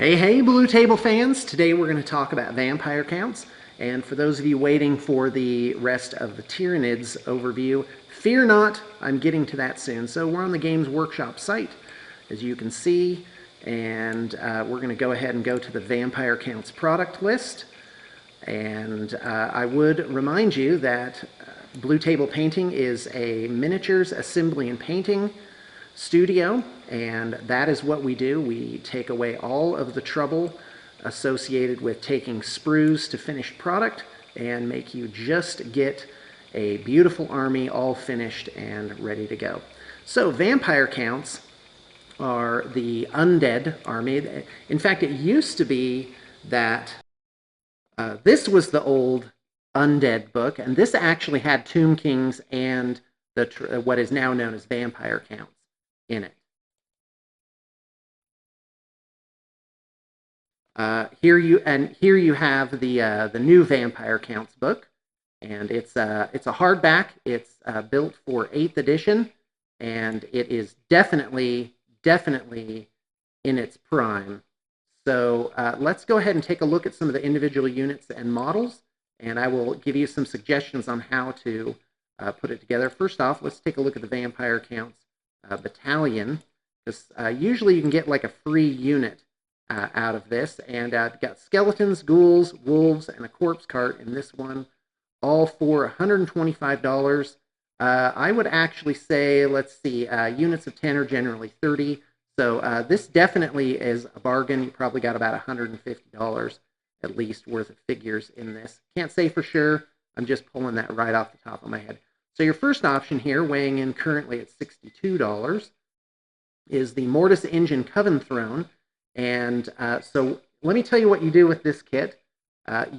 Hey, Blue Table fans! Today we're going to talk about vampire counts. And for those of you waiting for the rest of the Tyranids overview, fear not, I'm getting to that soon. So we're on the Games Workshop site, as you can see, and we're going to go ahead and go to the vampire counts product list. And I would remind you that Blue Table Painting is a miniatures assembly and painting studio, and that is what we do. We take away all of the trouble associated with taking sprues to finished product and make you just get a beautiful army all finished and ready to go. So vampire counts are the undead army. In fact, it used to be that this was the old undead book, and this actually had Tomb Kings and what is now known as vampire counts in it. Here you have the new Vampire Counts book, and it's a hardback. It's built for 8th edition, and it is definitely in its prime. So let's go ahead and take a look at some of the individual units and models, and I will give you some suggestions on how to put it together. First off, let's take a look at the Vampire Counts battalion, because usually you can get like a free unit out of this, and I've got skeletons, ghouls, wolves, and a corpse cart in this one, all for $125. I would actually say, let's see, units of 10 are generally 30, so this definitely is a bargain. You probably got about $150 at least worth of figures in this. Can't say for sure. I'm just pulling that right off the top of my head. So your first option here, weighing in currently at $62, is the Mortis Engine Coven Throne. And so let me tell you what you do with this kit. First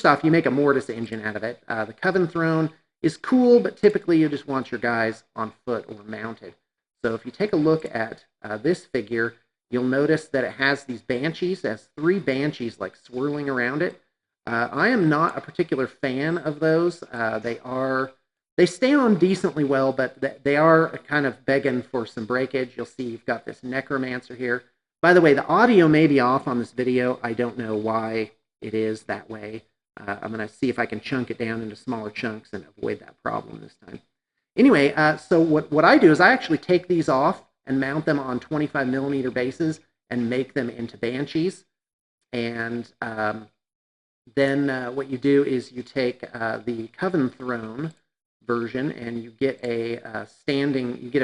off, you make a Mortis Engine out of it. The Coven Throne is cool, but typically you just want your guys on foot or mounted. So if you take a look at this figure, you'll notice that it has these banshees. It has 3 banshees like swirling around it. I am not a particular fan of those. They stay on decently well, but they are kind of begging for some breakage. You'll see you've got this necromancer here. By the way, the audio may be off on this video. I don't know why it is that way. I'm going to see if I can chunk it down into smaller chunks and avoid that problem this time. Anyway, so what I do is I actually take these off and mount them on 25mm bases and make them into banshees. And then what you do is you take the Coven Throne version and you get a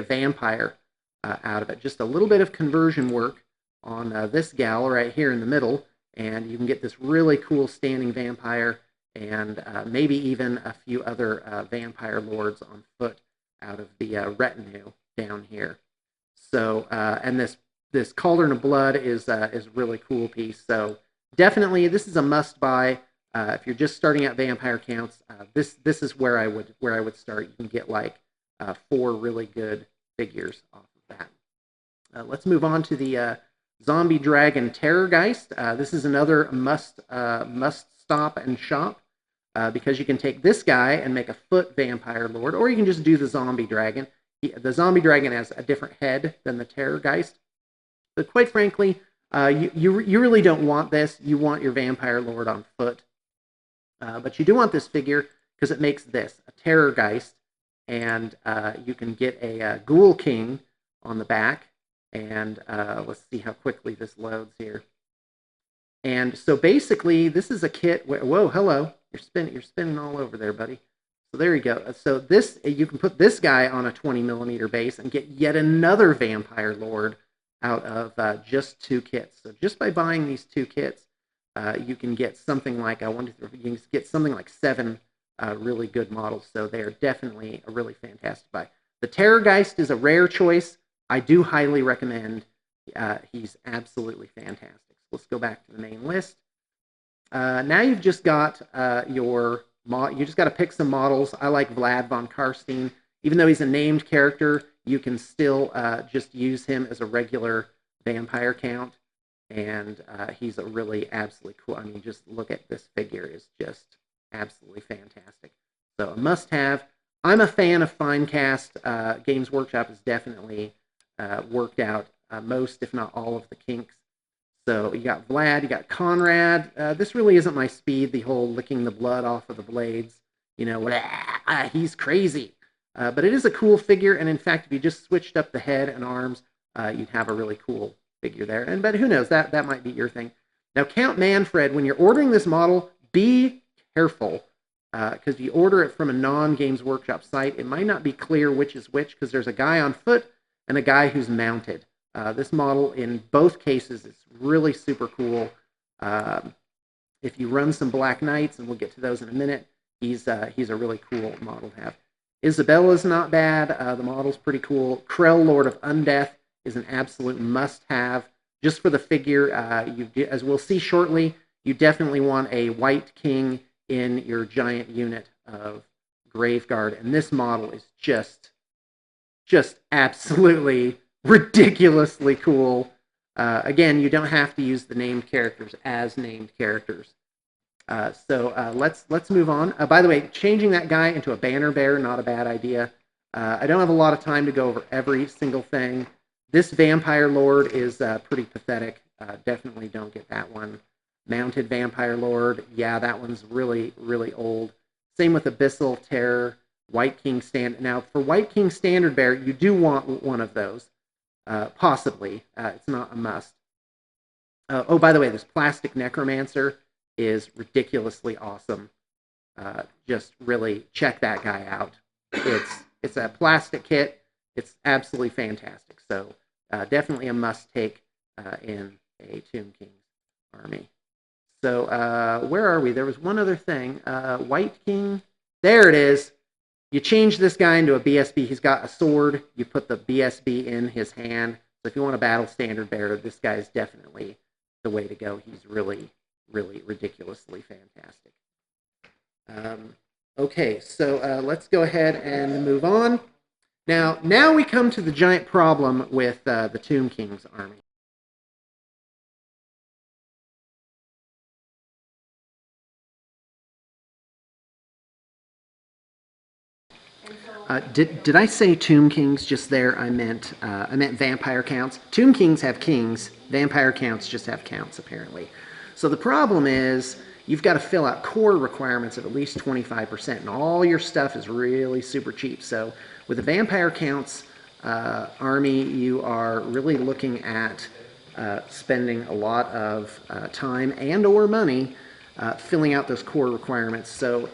vampire out of it. Just a little bit of conversion work on this gal right here in the middle, and you can get this really cool standing vampire and maybe even a few other vampire lords on foot out of the retinue down here. So and this Cauldron of Blood is a really cool piece. So definitely this is a must buy. If you're just starting out vampire counts, this is where I would start. You can get like 4 really good figures off of that. Let's move on to the Zombie Dragon Terrorgeist. This is another must stop and shop because you can take this guy and make a foot vampire lord, or you can just do the Zombie Dragon. The Zombie Dragon has a different head than the Terrorgeist, but quite frankly, you really don't want this. You want your vampire lord on foot. But you do want this figure because it makes this, a Terrorgeist, and you can get a Ghoul King on the back, and let's see how quickly this loads here. And so basically, this is a kit where, whoa, hello, you're spinning all over there, buddy. So there you go. So you can put this guy on a 20mm base and get yet another vampire lord out of just 2 kits. So just by buying these 2 kits, you can get something like 7 really good models. So they are definitely a really fantastic buy. The Terrorgeist is a rare choice. I do highly recommend. He's absolutely fantastic. So let's go back to the main list. Now you've just got you just got to pick some models. I like Vlad von Karstein. Even though he's a named character, you can still just use him as a regular vampire count. And he's a really absolutely cool. I mean, just look at this figure. Is just absolutely fantastic. So a must-have. I'm a fan of Finecast. Games Workshop has definitely worked out most, if not all, of the kinks. So you got Vlad, you got Conrad. This really isn't my speed, the whole licking the blood off of the blades. You know, he's crazy. But it is a cool figure, and in fact, if you just switched up the head and arms, you'd have a really cool figure there. But who knows, that might be your thing. Now, Count Manfred, when you're ordering this model, be careful, because if you order it from a non-Games Workshop site, it might not be clear which is which, because there's a guy on foot and a guy who's mounted. This model, in both cases, is really super cool. If you run some Black Knights, and we'll get to those in a minute, he's a really cool model to have. Isabella's not bad. The model's pretty cool. Krell, Lord of Undeath, is an absolute must-have. Just for the figure, as we'll see shortly, you definitely want a white king in your giant unit of Graveguard, and this model is just absolutely ridiculously cool. Again, you don't have to use the named characters as named characters. So let's move on. By the way, changing that guy into a banner bearer, not a bad idea. I don't have a lot of time to go over every single thing. This Vampire Lord is pretty pathetic. Definitely don't get that one. Mounted Vampire Lord, yeah, that one's really, really old. Same with Abyssal Terror, White King Standard. Now, for White King Standard Bearer, you do want one of those. Possibly. It's not a must. Oh, by the way, this Plastic Necromancer is ridiculously awesome. Just really check that guy out. It's a plastic kit. It's absolutely fantastic. So definitely a must-take in a Tomb King's army. So where are we? There was one other thing. White King. There it is. You change this guy into a BSB. He's got a sword. You put the BSB in his hand. So if you want a battle standard bearer, this guy is definitely the way to go. He's really, really ridiculously fantastic. Okay, so let's go ahead and move on. Now we come to the giant problem with the Tomb King's army. Did I say Tomb Kings just there? I meant Vampire Counts. Tomb Kings have kings. Vampire Counts just have counts, apparently. So the problem is you've got to fill out core requirements of at least 25%, and all your stuff is really super cheap. So with the Vampire Counts army, you are really looking at spending a lot of time and or money filling out those core requirements. So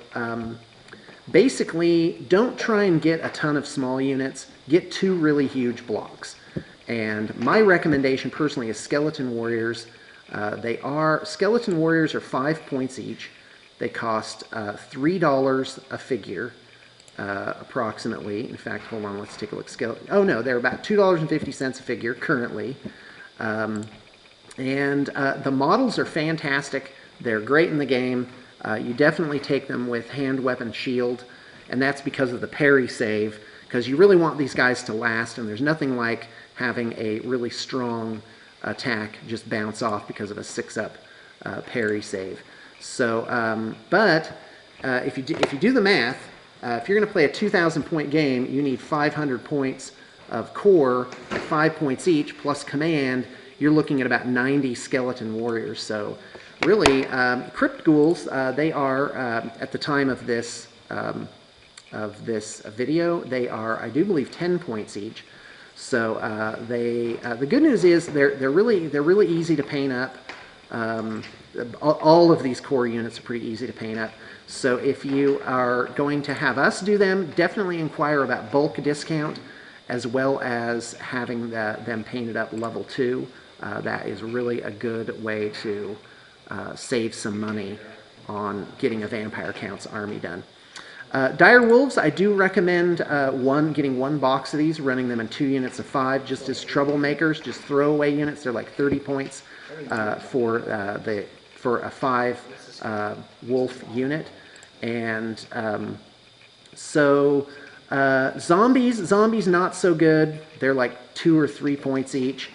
basically, don't try and get a ton of small units. Get 2 really huge blocks. And my recommendation personally is Skeleton Warriors. Skeleton Warriors are 5 points each. They cost $3 a figure, approximately. In fact, hold on, let's take a look. Oh no, they're about $2.50 a figure currently. And the models are fantastic. They're great in the game. You definitely take them with hand weapon shield, and that's because of the parry save, because you really want these guys to last, and there's nothing like having a really strong attack just bounce off because of a 6-up parry save. So, if you do the math, if you're going to play a 2,000 point game, you need 500 points of core at 5 points each plus command. You're looking at about 90 skeleton warriors. So really, Crypt Ghouls, they are, at the time of this video, they are, I do believe, 10 points each. So the good news is they're really easy to paint up. All of these core units are pretty easy to paint up. So if you are going to have us do them, definitely inquire about bulk discount as well as having them painted up level 2. That is really a good way to save some money on getting a Vampire Counts army done. Dire Wolves, I do recommend getting 1 box of these, running them in 2 units of 5, just as troublemakers, just throwaway units. They're like 30 points for a 5 wolf unit. And zombies not so good. They're like 2 or 3 points each.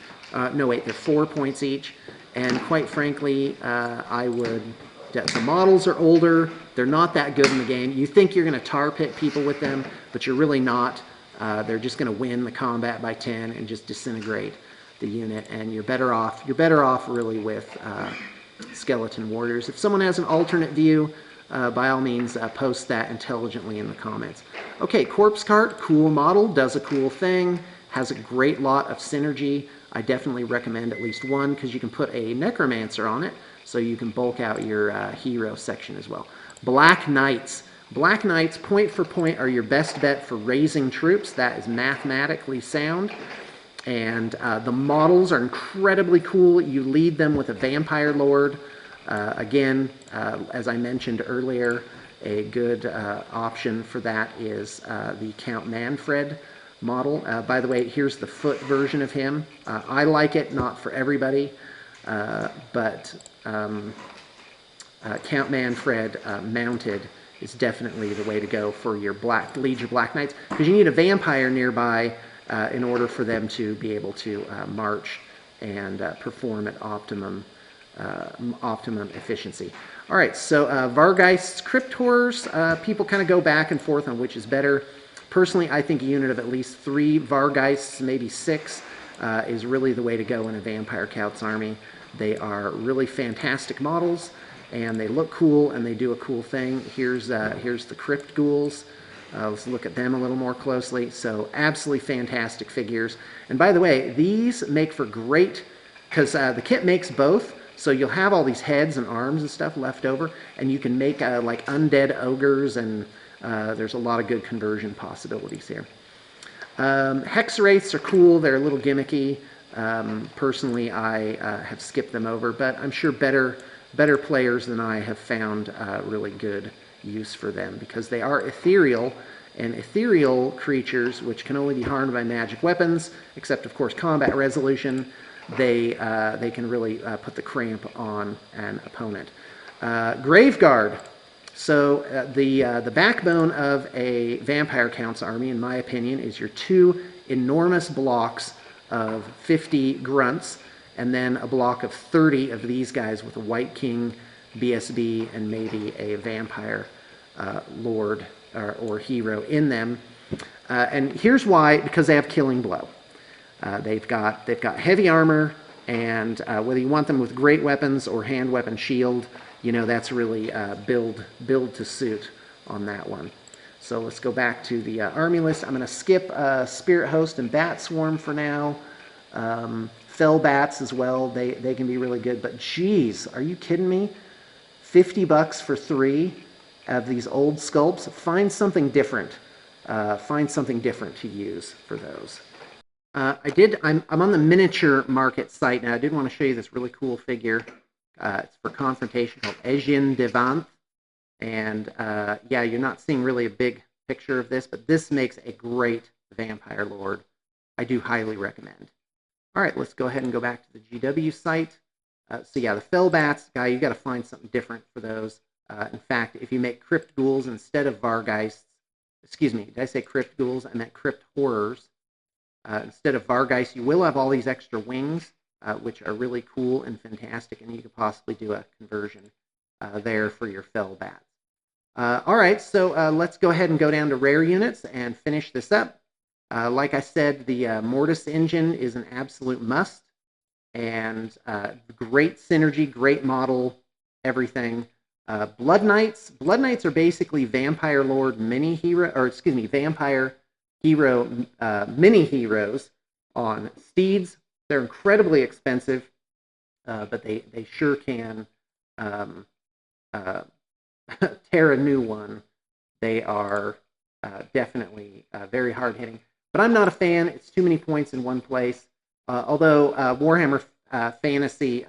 No, wait, they're 4 points each. And quite frankly, the models are older. They're not that good in the game. You think you're going to tar pit people with them, but you're really not. They're just going to win the combat by 10 and just disintegrate. the unit, and you're better off really with skeleton warriors. If someone has an alternate view, by all means post that intelligently in the comments. Okay, Corpse Cart, cool model, does a cool thing, has a great lot of synergy. I definitely recommend at least one because you can put a necromancer on it, so you can bulk out your hero section as well. Black Knights. Black Knights, point for point, are your best bet for raising troops. That is mathematically sound. And the models are incredibly cool. You lead them with a Vampire Lord. Again, as I mentioned earlier, a good option for that is the Count Manfred model. By the way, here's the foot version of him. I like it, not for everybody, but Count Manfred mounted is definitely the way to go for your Legion of Black Knights, because you need a vampire nearby in order for them to be able to march and perform at optimum efficiency. All right, so Vargeist's Crypt Horrors, people kind of go back and forth on which is better. Personally, I think a unit of at least 3 Vargeists, maybe 6, is really the way to go in a Vampire Count's army. They are really fantastic models, and they look cool, and they do a cool thing. Here's the Crypt Ghouls. Let's look at them a little more closely. So absolutely fantastic figures. And by the way, these make for great, because the kit makes both, so you'll have all these heads and arms and stuff left over, and you can make like undead ogres, and there's a lot of good conversion possibilities here. Hexwraiths are cool. They're a little gimmicky. Personally, I have skipped them over, but I'm sure better players than I have found really good use for them, because they are ethereal, and ethereal creatures, which can only be harmed by magic weapons, except of course combat resolution, they can really put the cramp on an opponent. Graveguard. So the backbone of a Vampire Count's army, in my opinion, is your 2 enormous blocks of 50 grunts, and then a block of 30 of these guys with a White King, BSB, and maybe a Vampire Lord or hero in them. And here's why: because they have Killing Blow. They've got heavy armor, and whether you want them with great weapons or hand weapon shield, you know, that's really build to suit on that one. So let's go back to the army list. I'm going to skip Spirit Host and Bat Swarm for now. Fell Bats as well. They can be really good. But geez, are you kidding me? $50 for 3 of these old sculpts. Find something different. Find something different to use for those. I'm on the miniature market site now. I did want to show you this really cool figure. It's for Confrontation, called Ejin Devant. And yeah, you're not seeing really a big picture of this, but this makes a great Vampire Lord. I do highly recommend. All right, let's go ahead and go back to the GW site. So yeah, the Fell Bats, guy, you got to find something different for those. In fact, if you make Crypt Ghouls instead of Vargeists, excuse me, did I say Crypt Ghouls? I meant Crypt Horrors. Instead of Vargeists, you will have all these extra wings, which are really cool and fantastic, and you could possibly do a conversion there for your Fell Bats. All right, so let's go ahead and go down to rare units and finish this up. Like I said, the Mortis Engine is an absolute must, and great synergy, great model, everything. Blood Knights are basically Vampire Lord mini hero, or excuse me, Vampire Hero mini heroes on steeds. They're incredibly expensive, but they sure can tear a new one. They are definitely very hard hitting. But I'm not a fan. It's too many points in one place. Although Warhammer Fantasy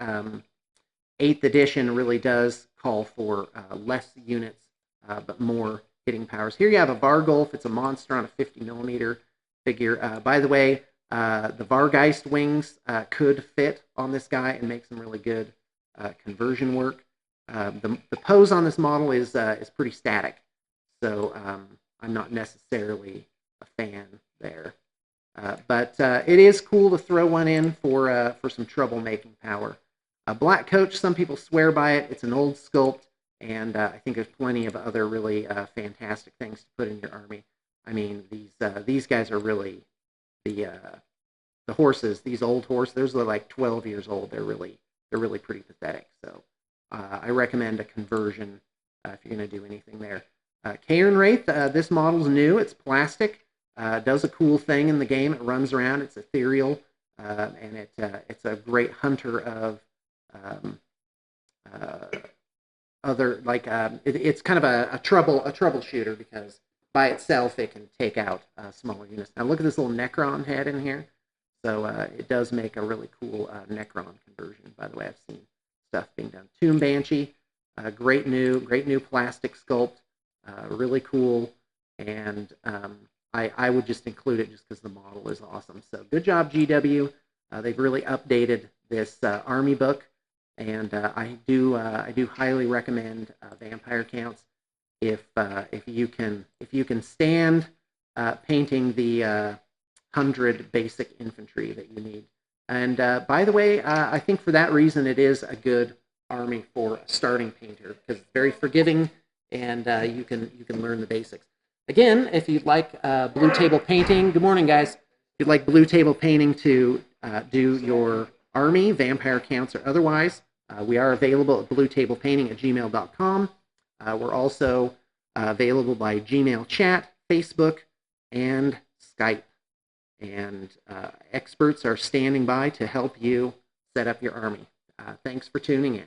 8th edition really does call for less units, but more hitting powers. Here you have a Vargulf. It's a monster on a 50mm figure. By the way, the Vargeist wings could fit on this guy and make some really good conversion work. The pose on this model is pretty static, so I'm not necessarily a fan there. But it is cool to throw one in for some troublemaking power. Black Coach, some people swear by it. It's an old sculpt, and I think there's plenty of other really fantastic things to put in your army. I mean, these guys are really the the horses, these old horses, those are like 12 years old. They're really pretty pathetic. So I recommend a conversion if you're going to do anything there. Cairn Wraith, this model's new. It's plastic. Does a cool thing in the game. It runs around. It's ethereal, and it's a great hunter of uh, other like it's kind of a troubleshooter because by itself it can take out smaller units. Now look at this little Necron head in here. So it does make a really cool Necron conversion. By the way, I've seen stuff being done. Tomb Banshee, great new plastic sculpt, really cool, and I would just include it just because the model is awesome. So good job, GW. They've really updated this army book, and I do highly recommend Vampire Counts if you can stand painting the 100 basic infantry that you need. And by the way, I think for that reason it is a good army for a starting painter because it's very forgiving and you can learn the basics. Again, if you'd like blue table painting, good morning guys. If you'd like blue table painting to do your army, Vampire Counts or otherwise, we are available at bluetablepainting@gmail.com. We're also available by Gmail chat, Facebook, and Skype. And experts are standing by to help you set up your army. Thanks for tuning in.